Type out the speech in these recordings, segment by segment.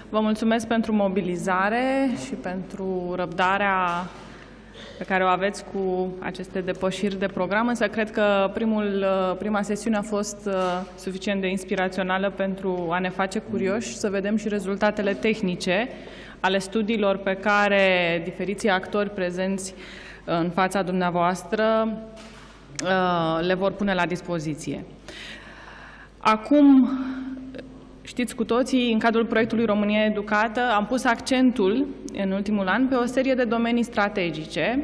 Vă mulțumesc pentru mobilizare și pentru răbdarea pe care o aveți cu aceste depășiri de program, însă cred că prima sesiune a fost suficient de inspirațională pentru a ne face curioși, să vedem și rezultatele tehnice ale studiilor pe care diferiții actori prezenți în fața dumneavoastră le vor pune la dispoziție. Acum, știți cu toții, în cadrul proiectului România Educată am pus accentul în ultimul an pe o serie de domenii strategice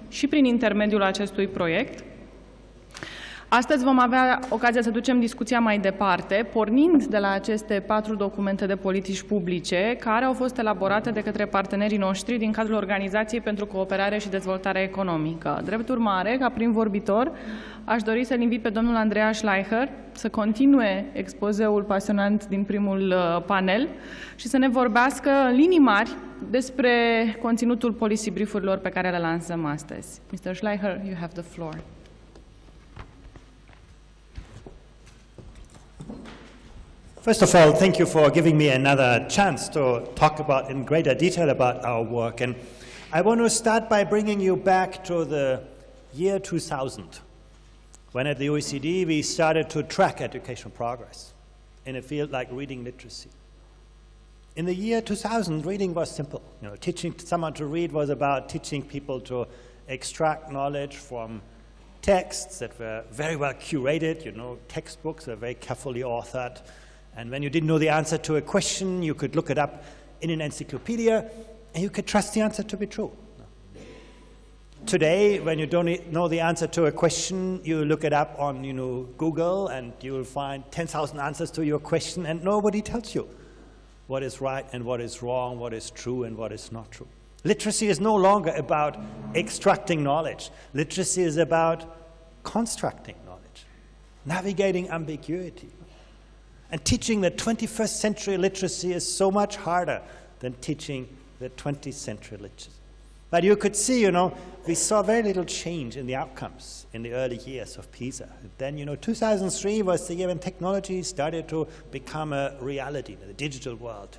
și prin intermediul acestui proiect. Astăzi vom avea ocazia să ducem discuția mai departe, pornind de la aceste 4 documente de politici publice care au fost elaborate de către partenerii noștri din cadrul Organizației pentru Cooperare și Dezvoltare Economică. Drept urmare, ca prim vorbitor, aș dori să-l invit pe domnul Andreea Schleicher să continue expozeul pasionant din primul panel și să ne vorbească în linii mari despre conținutul policy brief-urilor pe care le lansăm astăzi. Mr. Schleicher, you have the floor. First of all, thank you for giving me another chance to talk about in greater detail about our work. And I want to start by bringing you back to the year 2000, when at the OECD we started to track educational progress in a field like reading literacy. In the year 2000, reading was simple. Teaching someone to read was about teaching people to extract knowledge from texts that were very well curated. Textbooks were very carefully authored. And when you didn't know the answer to a question, you could look it up in an encyclopedia, and you could trust the answer to be true. Today, when you don't know the answer to a question, you look it up on Google, and you will find 10,000 answers to your question, and nobody tells you what is right and what is wrong, what is true and what is not true. Literacy is no longer about extracting knowledge. Literacy is about constructing knowledge, navigating ambiguity. And teaching the 21st century literacy is so much harder than teaching the 20th century literacy. But you could see, we saw very little change in the outcomes in the early years of PISA. Then, 2003 was the year when technology started to become a reality in the digital world.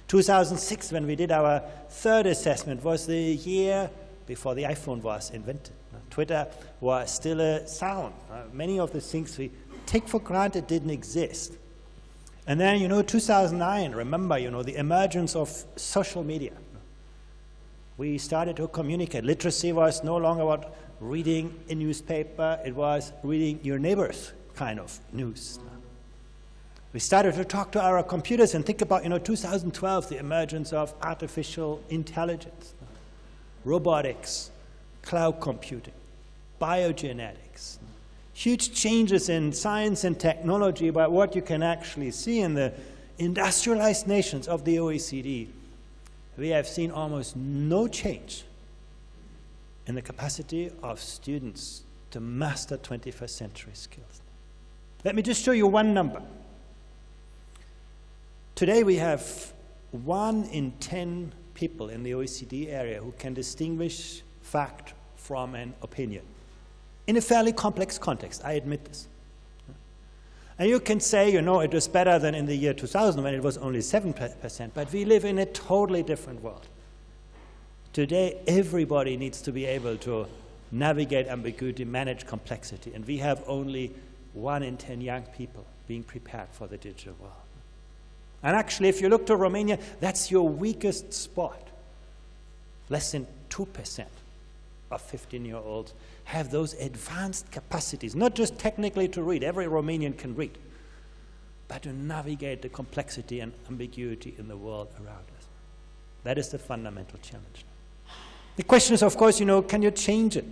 2006, when we did our third assessment, was the year before the iPhone was invented. Twitter was still a sound. Many of the things we take for granted didn't exist. And then, 2009, remember, the emergence of social media. We started to communicate. Literacy was no longer about reading a newspaper, it was reading your neighbor's kind of news. We started to talk to our computers and think about, 2012, the emergence of artificial intelligence, robotics, cloud computing, biogenetics. Huge changes in science and technology about what you can actually see in the industrialized nations of the OECD. We have seen almost no change in the capacity of students to master 21st century skills. Let me just show you one number. Today we have 1 in 10 people in the OECD area who can distinguish fact from an opinion. In a fairly complex context, I admit this. And you can say, it was better than in the year 2000 when it was only 7%, but we live in a totally different world. Today, everybody needs to be able to navigate ambiguity, manage complexity, and we have only 1 in 10 young people being prepared for the digital world. And actually, if you look to Romania, that's your weakest spot. Less than 2% of 15-year-olds have those advanced capacities, not just technically to read, every Romanian can read, but to navigate the complexity and ambiguity in the world around us. That is the fundamental challenge. The question is, of course, can you change it?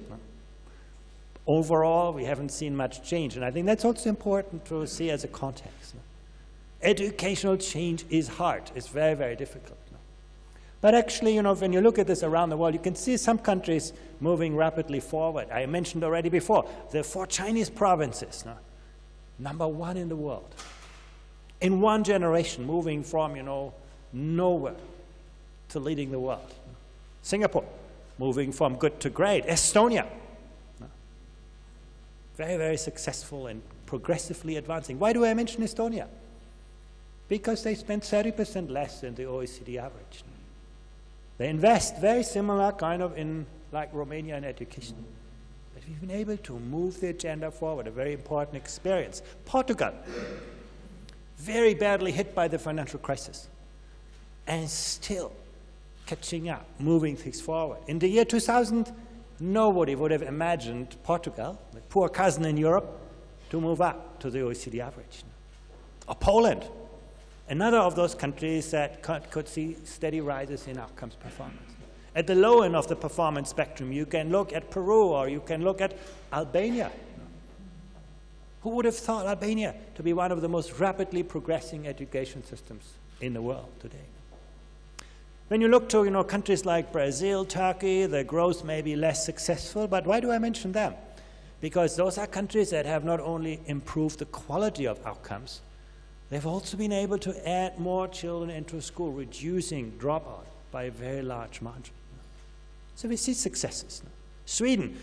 Overall, we haven't seen much change, and I think that's also important to see as a context. Educational change is hard. It's very, very difficult. But actually, when you look at this around the world, you can see some countries moving rapidly forward. I mentioned already before, the 4 Chinese provinces, #1 in the world. In 1 generation, moving from, nowhere to leading the world. Singapore, moving from good to great. Estonia, very, very successful and progressively advancing. Why do I mention Estonia? Because they spend 30% less than the OECD average. They invest very similar kind of in like Romania in education. But we've been able to move the agenda forward, a very important experience. Portugal, very badly hit by the financial crisis, and still catching up, moving things forward. In the year 2000, nobody would have imagined Portugal, the poor cousin in Europe, to move up to the OECD average. Or Poland, another of those countries that could see steady rises in outcomes performance. At the low end of the performance spectrum, you can look at Peru or you can look at Albania. Who would have thought Albania to be one of the most rapidly progressing education systems in the world today? When you look to countries like Brazil, Turkey, the growth may be less successful, but why do I mention them? Because those are countries that have not only improved the quality of outcomes, they've also been able to add more children into school, reducing dropout by a very large margin. So we see successes. Sweden,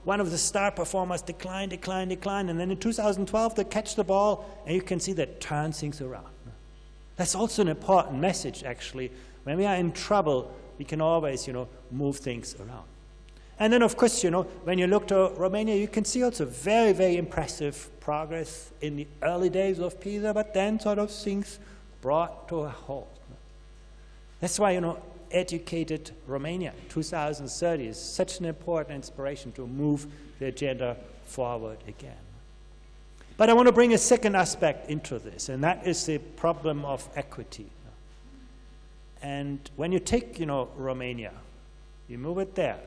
one of the star performers declined, and then in 2012 they catch the ball, and you can see that turn things around. That's also an important message, actually. When we are in trouble, we can always, move things around. And then, of course, when you look to Romania, you can see also very, very impressive progress in the early days of PISA, but then sort of things brought to a halt. That's why, Educated Romania 2030 is such an important inspiration to move the agenda forward again. But I want to bring a second aspect into this, and that is the problem of equity. And when you take, Romania, you move it there,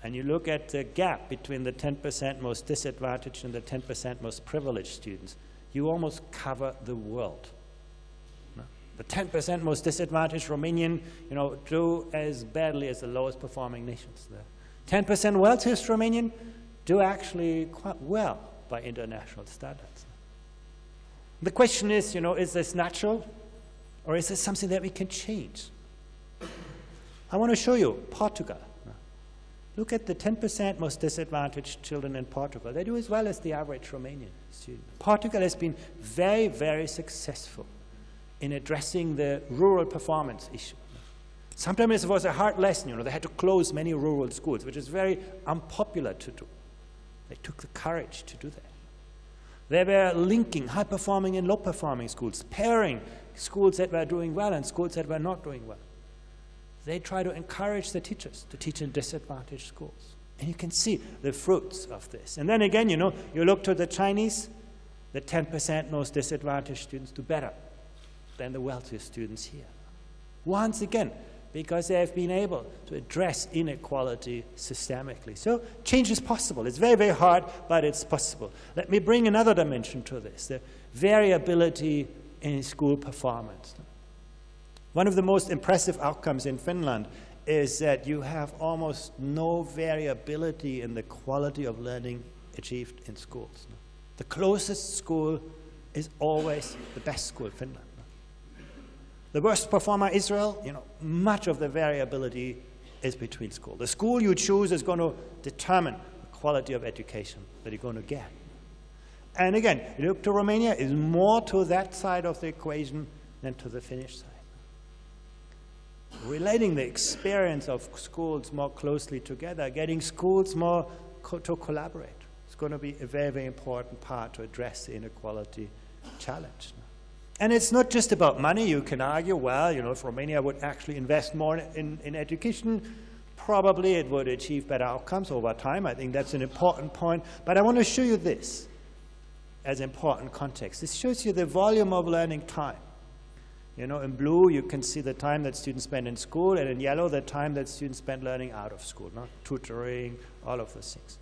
and you look at the gap between the 10% most disadvantaged and the 10% most privileged students, you almost cover the world. The 10% most disadvantaged Romanian, do as badly as the lowest performing nations. The 10% wealthiest Romanian do actually quite well by international standards. The question is this natural, or is this something that we can change? I want to show you Portugal. Look at the 10% most disadvantaged children in Portugal. They do as well as the average Romanian student. Portugal has been very, very successful in addressing the rural performance issue. Sometimes it was a hard lesson. They had to close many rural schools, which is very unpopular to do. They took the courage to do that. They were linking high-performing and low-performing schools, pairing schools that were doing well and schools that were not doing well. They try to encourage the teachers to teach in disadvantaged schools. And you can see the fruits of this. And then again, you look to the Chinese, the 10% most disadvantaged students do better than the wealthiest students here. Once again, because they have been able to address inequality systemically. So change is possible. It's very, very hard, but it's possible. Let me bring another dimension to this, the variability in school performance. One of the most impressive outcomes in Finland is that you have almost no variability in the quality of learning achieved in schools. The closest school is always the best school in Finland. The worst performer, Israel, much of the variability is between schools. The school you choose is going to determine the quality of education that you're going to get. And again, you look to Romania, is more to that side of the equation than to the Finnish side. Relating the experience of schools more closely together, getting schools more to collaborate, is going to be a very, very important part to address the inequality challenge. And it's not just about money. You can argue, well, if Romania would actually invest more in education, probably it would achieve better outcomes over time. I think that's an important point. But I want to show you this as important context. This shows you the volume of learning time. In blue, you can see the time that students spend in school, and in yellow, the time that students spend learning out of school, tutoring, all of those things.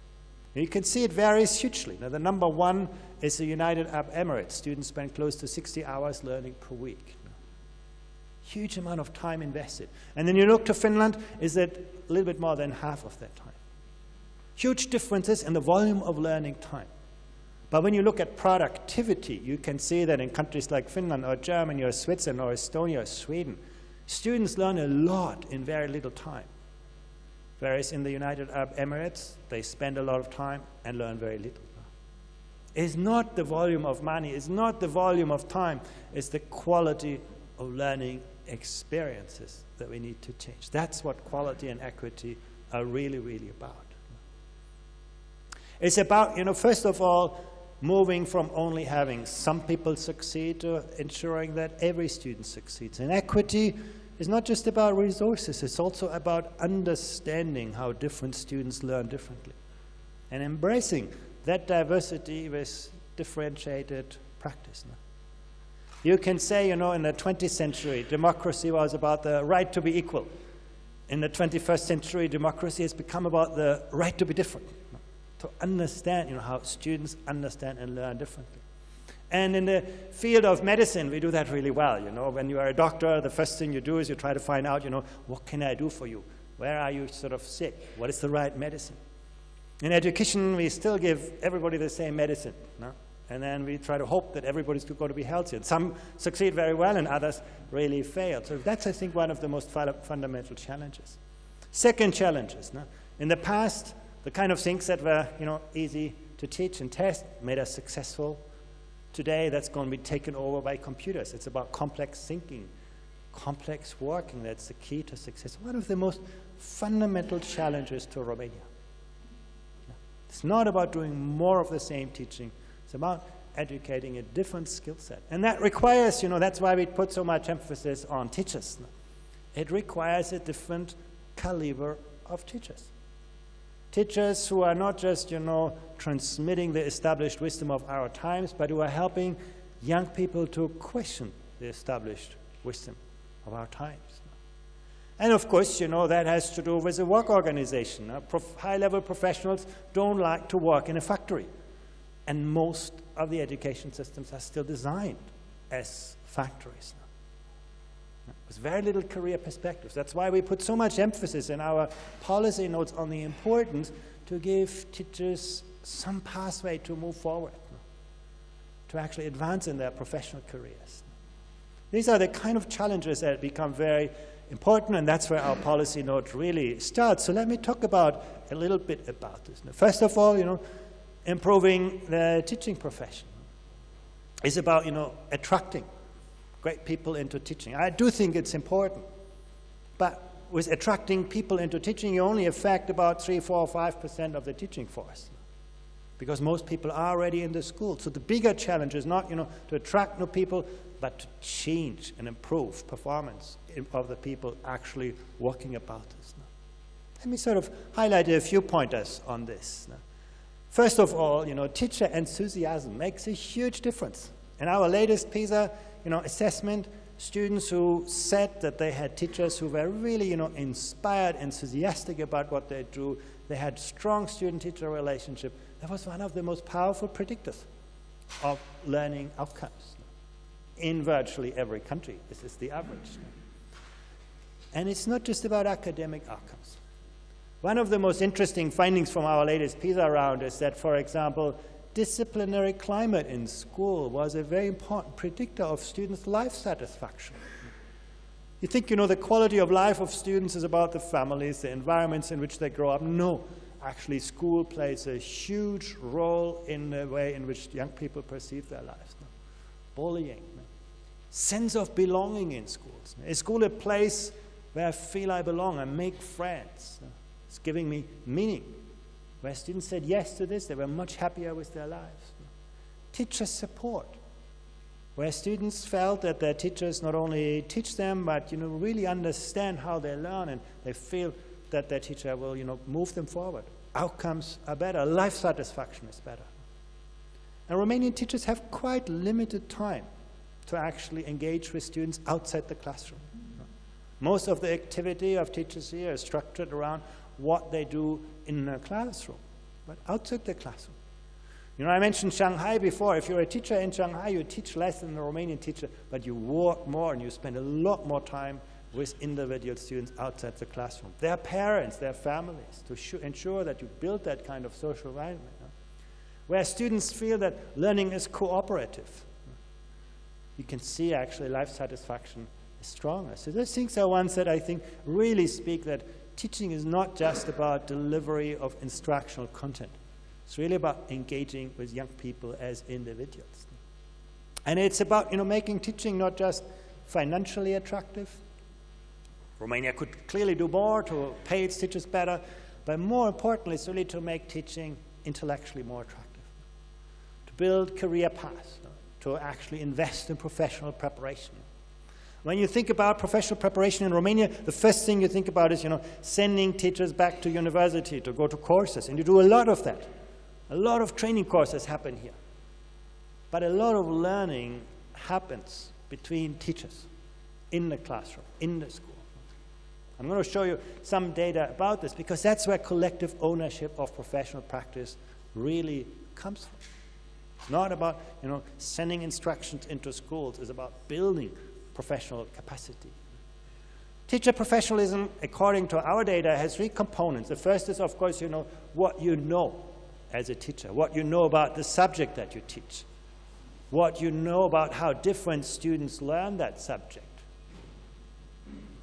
You can see it varies hugely. Now, the number one is the United Arab Emirates. Students spend close to 60 hours learning per week. Huge amount of time invested. And then you look to Finland, is that a little bit more than half of that time. Huge differences in the volume of learning time. But when you look at productivity, you can see that in countries like Finland or Germany or Switzerland or Estonia or Sweden, students learn a lot in very little time. Whereas in the United Arab Emirates, they spend a lot of time and learn very little. It's not the volume of money, it's not the volume of time, it's the quality of learning experiences that we need to change. That's what quality and equity are really, really about. It's about, first of all, moving from only having some people succeed to ensuring that every student succeeds. And equity is not just about resources, it's also about understanding how different students learn differently and embracing that diversity with differentiated practice. No? You can say, in the 20th century, democracy was about the right to be equal. In the 21st century, democracy has become about the right to be different. No? To understand, how students understand and learn differently. And in the field of medicine, we do that really well. When you are a doctor, the first thing you do is you try to find out, what can I do for you? Where are you sort of sick? What is the right medicine? In education, we still give everybody the same medicine. No? And then we try to hope that everybody's going to be healthy. And some succeed very well and others really fail. So that's, I think, one of the most fundamental challenges. Second challenge is, in the past, the kind of things that were easy to teach and test made us successful. Today, that's going to be taken over by computers. It's about complex thinking, complex working. That's the key to success. One of the most fundamental challenges to Romania. It's not about doing more of the same teaching. It's about educating a different skill set. And that requires, that's why we put so much emphasis on teachers. It requires a different caliber of teachers. Teachers who are not just, transmitting the established wisdom of our times, but who are helping young people to question the established wisdom of our times. And of course, that has to do with the work organization. High-level professionals don't like to work in a factory. And most of the education systems are still designed as factories. With very little career perspectives. That's why we put so much emphasis in our policy notes on the importance to give teachers some pathway to move forward, to actually advance in their professional careers. These are the kind of challenges that become very important, and that's where our policy note really starts. So let me talk a little bit about this. First of all, improving the teaching profession. It's about, attracting great people into teaching. I do think it's important. But with attracting people into teaching, you only affect about 3, 4, or 5% of the teaching force. Because most people are already in the school. So the bigger challenge is not, to attract new people, but to change and improve performance of the people actually working about this. Let me sort of highlight a few pointers on this. First of all, teacher enthusiasm makes a huge difference. In our latest PISA assessment, students who said that they had teachers who were really, inspired, enthusiastic about what they do, they had strong student-teacher relationship. That was one of the most powerful predictors of learning outcomes in virtually every country. This is the average. And it's not just about academic outcomes. One of the most interesting findings from our latest PISA round is that, for example, disciplinary climate in school was a very important predictor of students' life satisfaction. You think, the quality of life of students is about the families, the environments in which they grow up. No, actually, school plays a huge role in the way in which young people perceive their lives. Bullying, sense of belonging in schools. Is school a place where I feel I belong, I make friends? It's giving me meaning. Where students said yes to this, they were much happier with their lives. Teacher support, where students felt that their teachers not only teach them, but really understand how they learn, and they feel that their teacher will move them forward. Outcomes are better, life satisfaction is better. And Romanian teachers have quite limited time to actually engage with students outside the classroom. Most of the activity of teachers here is structured around what they do in the classroom, but outside the classroom. I mentioned Shanghai before. If you're a teacher in Shanghai, you teach less than the Romanian teacher, but you work more and you spend a lot more time with individual students outside the classroom. Their parents, their families, to ensure that you build that kind of social environment, where students feel that learning is cooperative. You can see actually life satisfaction is stronger. So those things are ones that I think really speak that teaching is not just about delivery of instructional content. It's really about engaging with young people as individuals. And it's about, making teaching not just financially attractive. Romania could clearly do more to pay its teachers better, but more importantly, it's really to make teaching intellectually more attractive, to build career paths, to actually invest in professional preparation. When you think about professional preparation in Romania, the first thing you think about is, sending teachers back to university to go to courses, and you do a lot of that. A lot of training courses happen here. But a lot of learning happens between teachers, in the classroom, in the school. I'm going to show you some data about this, because that's where collective ownership of professional practice really comes from. It's not about, sending instructions into schools. It's about building professional capacity. Teacher professionalism, according to our data, has 3 components. The first is, of course, what you know as a teacher, what you know about the subject that you teach, what you know about how different students learn that subject,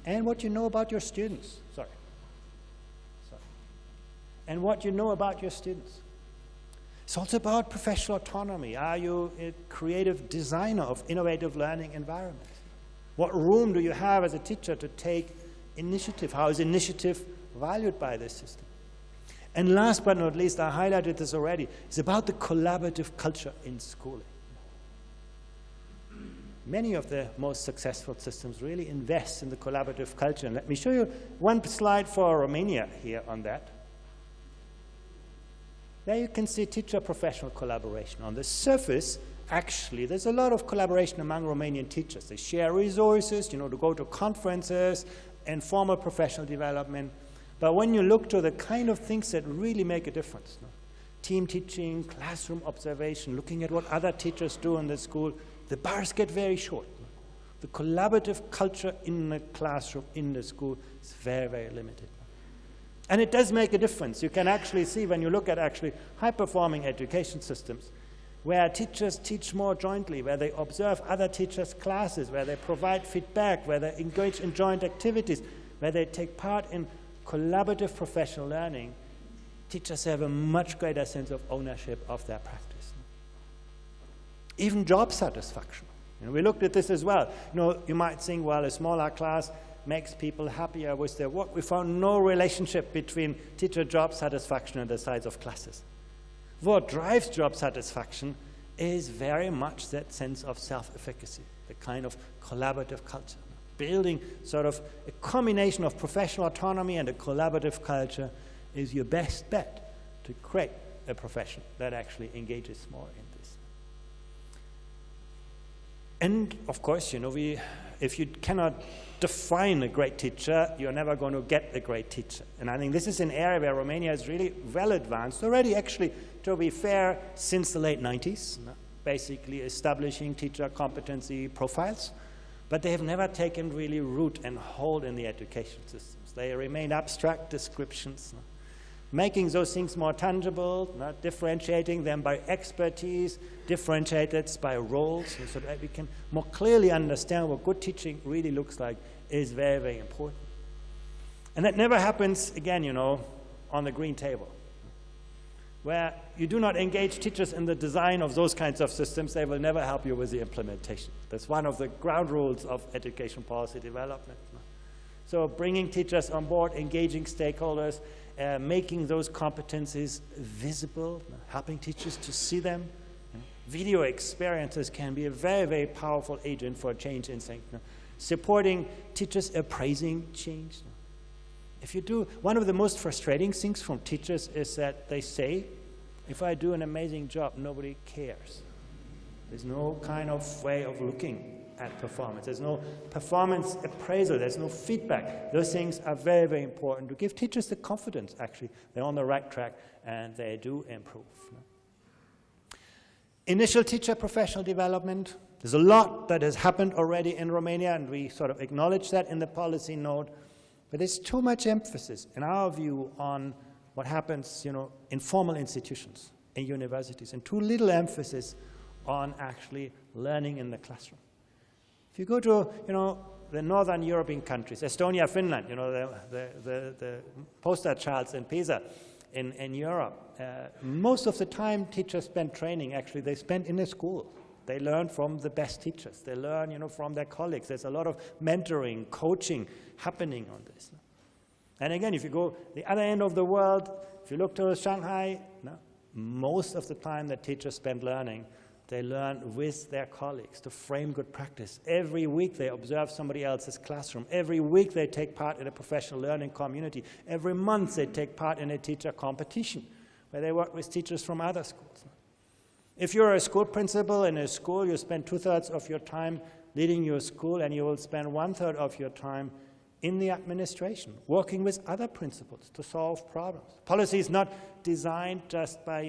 and what you know about your students. And what you know about your students. It's also about professional autonomy. Are you a creative designer of innovative learning environments? What room do you have as a teacher to take initiative? How is initiative valued by the system? And last but not least, I highlighted this already, it's about the collaborative culture in schooling. Many of the most successful systems really invest in the collaborative culture. And let me show you one slide for Romania here on that. There you can see teacher-professional collaboration. On the surface, actually, there's a lot of collaboration among Romanian teachers. They share resources, to go to conferences and formal professional development. But when you look to the kind of things that really make a difference, team teaching, classroom observation, looking at what other teachers do in the school, the bars get very short. The collaborative culture in the classroom, in the school, is very, very limited. And it does make a difference. You can actually see when you look at actually high-performing education systems, where teachers teach more jointly, where they observe other teachers' classes, where they provide feedback, where they engage in joint activities, where they take part in collaborative professional learning, teachers have a much greater sense of ownership of their practice. Even job satisfaction. We looked at this as well. You might think, well, a smaller class makes people happier with their work. We found no relationship between teacher job satisfaction and the size of classes. What drives job satisfaction is very much that sense of self-efficacy, the kind of collaborative culture. Building sort of a combination of professional autonomy and a collaborative culture is your best bet to create a profession that actually engages more in this. And of course, if you cannot define a great teacher, you're never going to get a great teacher. And I think this is an area where Romania is really well advanced already, actually, to be fair, since the late 90s, basically establishing teacher competency profiles. But they have never taken really root and hold in the education systems. They remain abstract descriptions, making those things more tangible, differentiating them by expertise, differentiated by roles, so that we can more clearly understand what good teaching really looks like is very, very important. And that never happens, again, on the green table, where you do not engage teachers in the design of those kinds of systems. They will never help you with the implementation. That's one of the ground rules of education policy development. So bringing teachers on board, engaging stakeholders, making those competencies visible, helping teachers to see them. Video experiences can be a very, very powerful agent for change in thinking. Supporting teachers appraising change. If you do, one of the most frustrating things from teachers is that they say, if I do an amazing job, nobody cares. There's no kind of way of looking at performance. There's no performance appraisal. There's no feedback. Those things are very, very important to give teachers the confidence, actually, they're on the right track and they do improve. Initial teacher professional development. There's a lot that has happened already in Romania, and we sort of acknowledge that in the policy note. But there's too much emphasis, in our view, on what happens, in formal institutions, in universities, and too little emphasis on actually learning in the classroom. If you go to, the northern European countries, Estonia, Finland, the poster childs in PISA, in Europe. Most of the time teachers spend training, actually, they spend in a school. They learn from the best teachers. They learn, from their colleagues. There's a lot of mentoring, coaching happening on this. And again, if you go the other end of the world, if you look to Shanghai, most of the time that teachers spend learning, they learn with their colleagues to frame good practice. Every week they observe somebody else's classroom. Every week they take part in a professional learning community. Every month they take part in a teacher competition where they work with teachers from other schools. If you're a school principal in a school, you spend 2/3 of your time leading your school, and you will spend 1/3 of your time in the administration, working with other principals to solve problems. Policy is not designed just by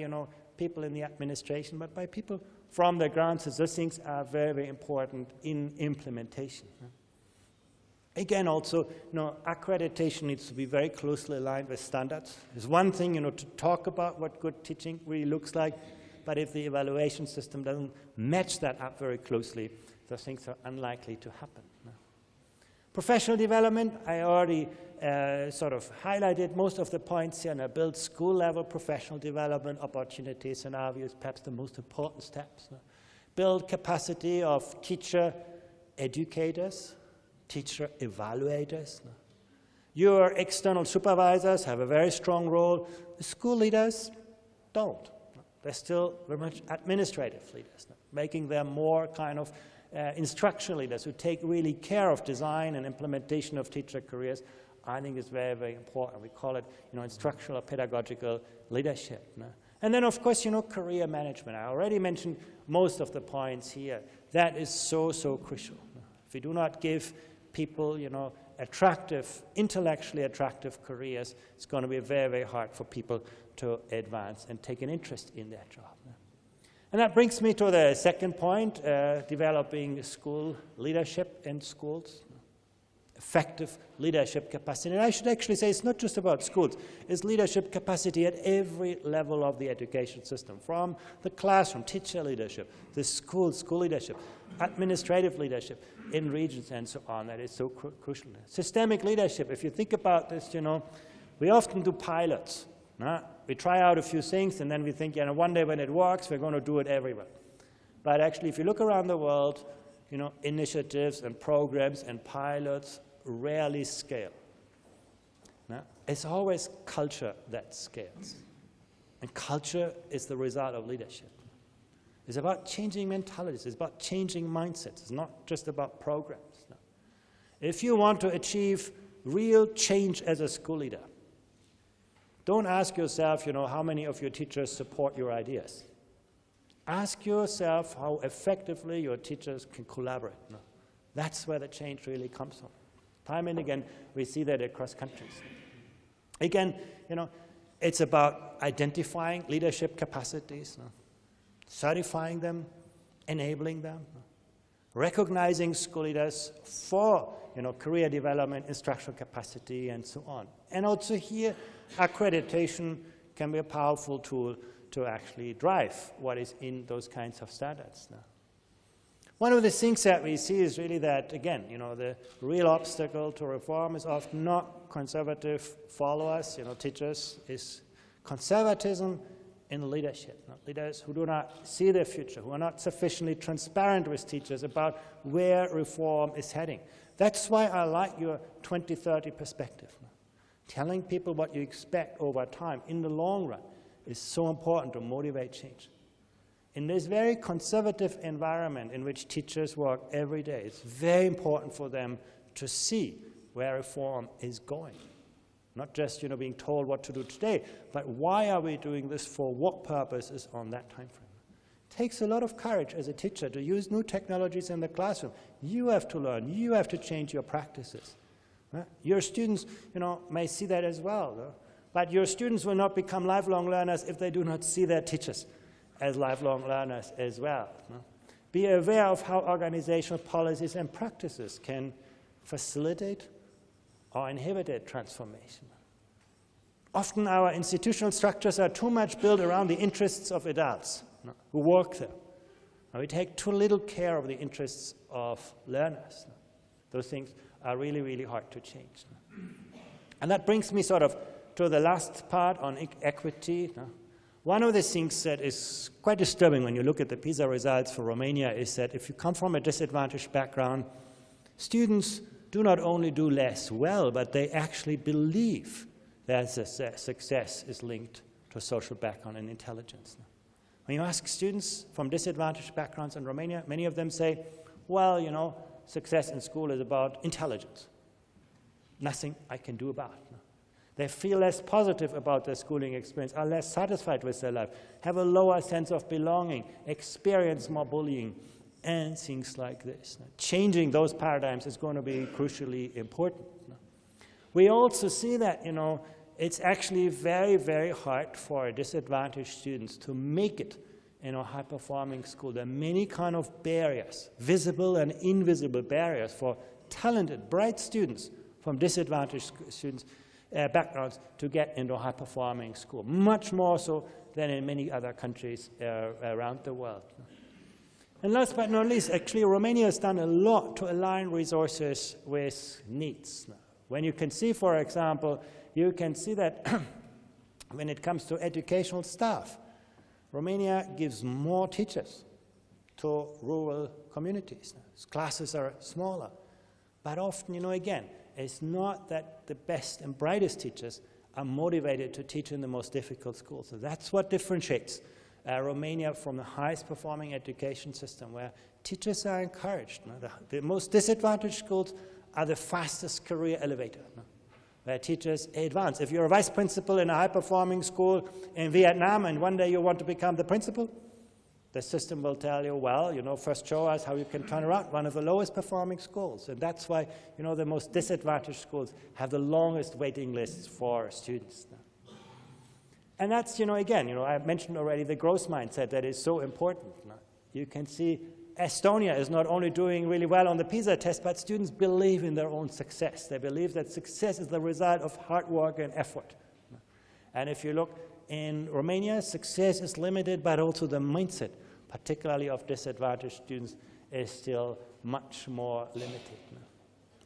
people in the administration, but by people from the ground. So those things are very, very important in implementation. Again, also, accreditation needs to be very closely aligned with standards. It's one thing, to talk about what good teaching really looks like, but if the evaluation system doesn't match that up very closely, those things are unlikely to happen. Professional development, I already sort of highlighted most of the points here, and build school-level professional development opportunities, in our view, is perhaps the most important steps. Build capacity of teacher educators, teacher evaluators. Your external supervisors have a very strong role. The school leaders don't. They're still very much administrative leaders, making them more kind of instructional leaders who take really care of design and implementation of teacher careers. I think is very, very important. We call it, instructional or pedagogical leadership. And then, of course, career management. I already mentioned most of the points here. That is so, so crucial. If we do not give people, attractive, intellectually attractive careers, it's going to be very, very hard for people to advance and take an interest in their job. And that brings me to the second point, developing school leadership in schools, effective leadership capacity. And I should actually say it's not just about schools, it's leadership capacity at every level of the education system, from the classroom, teacher leadership, the school leadership, administrative leadership in regions and so on. That is so crucial. Systemic leadership, if you think about this, we often do pilots. We try out a few things, and then we think, one day when it works, we're going to do it everywhere. But actually, if you look around the world, initiatives and programs and pilots rarely scale. It's always culture that scales. And culture is the result of leadership. It's about changing mentalities. It's about changing mindsets. It's not just about programs. If you want to achieve real change as a school leader, don't ask yourself, how many of your teachers support your ideas. Ask yourself how effectively your teachers can collaborate. That's where the change really comes from. Time and again, we see that across countries. Again, it's about identifying leadership capacities, certifying them, enabling them, recognizing school leaders for career development, instructional capacity, and so on. And also here, accreditation can be a powerful tool to actually drive what is in those kinds of standards. One of the things that we see is really that, again, the real obstacle to reform is often not conservative followers, teachers, is conservatism in leadership. Leaders who do not see their future, who are not sufficiently transparent with teachers about where reform is heading. That's why I like your 2030 perspective. Telling people what you expect over time in the long run is so important to motivate change. In this very conservative environment in which teachers work every day, it's very important for them to see where reform is going. Not just being told what to do today, but why are we doing this, for what purposes on that time frame. It takes a lot of courage as a teacher to use new technologies in the classroom. You have to learn. You have to change your practices. Your students, may see that as well, but your students will not become lifelong learners if they do not see their teachers as lifelong learners as well. Be aware of how organizational policies and practices can facilitate or inhibit transformation. Often our institutional structures are too much built around the interests of adults who work there. We take too little care of the interests of learners. Those things are really, really hard to change. And that brings me sort of to the last part on equity. One of the things that is quite disturbing when you look at the PISA results for Romania is that if you come from a disadvantaged background, students do not only do less well, but they actually believe that success is linked to social background and intelligence. When you ask students from disadvantaged backgrounds in Romania, many of them say, well, you know, success in school is about intelligence. Nothing I can do about it. They feel less positive about their schooling experience, are less satisfied with their life, have a lower sense of belonging, experience more bullying, and things like this. Changing those paradigms is going to be crucially important. We also see that, you know, it's actually very, very hard for disadvantaged students to make it in a high-performing school. There are many kind of barriers, visible and invisible barriers for talented, bright students from disadvantaged students backgrounds to get into a high-performing school, much more so than in many other countries around the world. And last but not least, actually, Romania has done a lot to align resources with needs. When you can see, for example, you can see that when it comes to educational staff, Romania gives more teachers to rural communities. Classes are smaller, but often, you know, again, it's not that the best and brightest teachers are motivated to teach in the most difficult schools. So that's what differentiates Romania from the highest performing education system, where teachers are encouraged. The most disadvantaged schools are the fastest career elevator, where teachers advance. If you're a vice principal in a high-performing school in Vietnam and one day you want to become the principal, the system will tell you, well, you know, first show us how you can turn around one of the lowest performing schools. And that's why, you know, the most disadvantaged schools have the longest waiting lists for students. And that's, you know, again, you know, I mentioned already the growth mindset that is so important. You can see Estonia is not only doing really well on the PISA test, but students believe in their own success. They believe that success is the result of hard work and effort. And if you look in Romania, success is limited, but also the mindset, particularly of disadvantaged students, is still much more limited.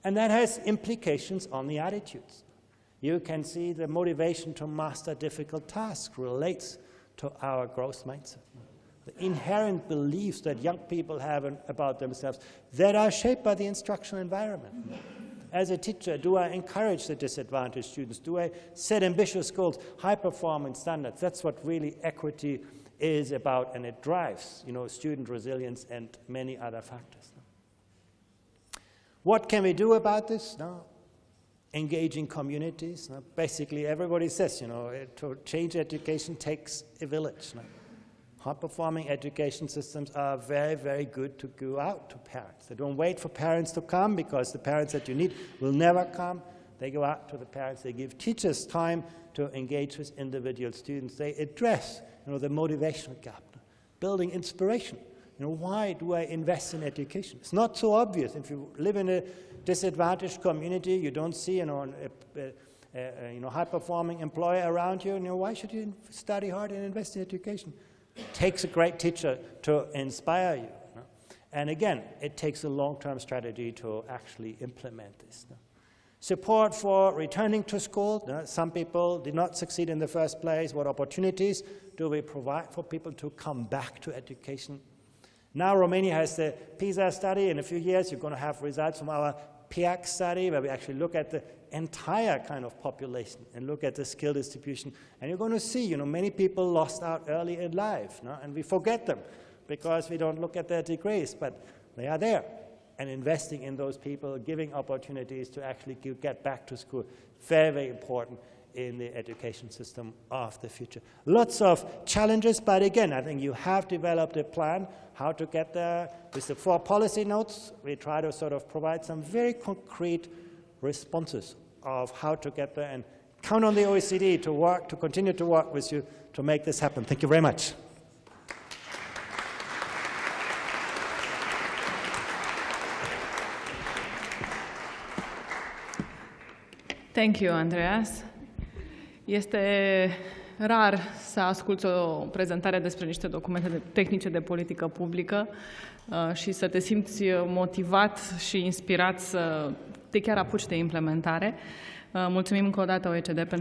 And that has implications on the attitudes. You can see the motivation to master difficult tasks relates to our growth mindset. The inherent beliefs that young people have about themselves that are shaped by the instructional environment. As a teacher, do I encourage the disadvantaged students? Do I set ambitious goals, high-performance standards? That's what really equity is about, and it drives, you know, student resilience and many other factors. What can we do about this? Engaging communities. Basically, everybody says, you know, to change education takes a village. High-performing education systems are very, very good to go out to parents. They don't wait for parents to come, because the parents that you need will never come. They go out to the parents. They give teachers time to engage with individual students. They address, you know, the motivational gap, building inspiration. You know, why do I invest in education? It's not so obvious. If you live in a disadvantaged community, you don't see, you know, high-performing employer around you. You know, why should you study hard and invest in education? It takes a great teacher to inspire you. And again, it takes a long-term strategy to actually implement this. Support for returning to school. Some people did not succeed in the first place. What opportunities do we provide for people to come back to education? Now Romania has the PISA study. In a few years, you're going to have results from our PIAC study, where we actually look at the entire kind of population and look at the skill distribution. And you're going to see, you know, many people lost out early in life, and we forget them because we don't look at their degrees, but they are there. And investing in those people, giving opportunities to actually get back to school, very, very important in the education system of the future. Lots of challenges, but again, I think you have developed a plan how to get there. With the 4 policy notes, we try to sort of provide some very concrete responses of how to get there, and count on the OECD to continue to work with you to make this happen. Thank you very much. Thank you, Andreas. Este rar să asculți o prezentare despre niște documente tehnice de politică publică și să te simți motivat și inspirat să te chiar apuci de implementare. Mulțumim încă o dată OECD pentru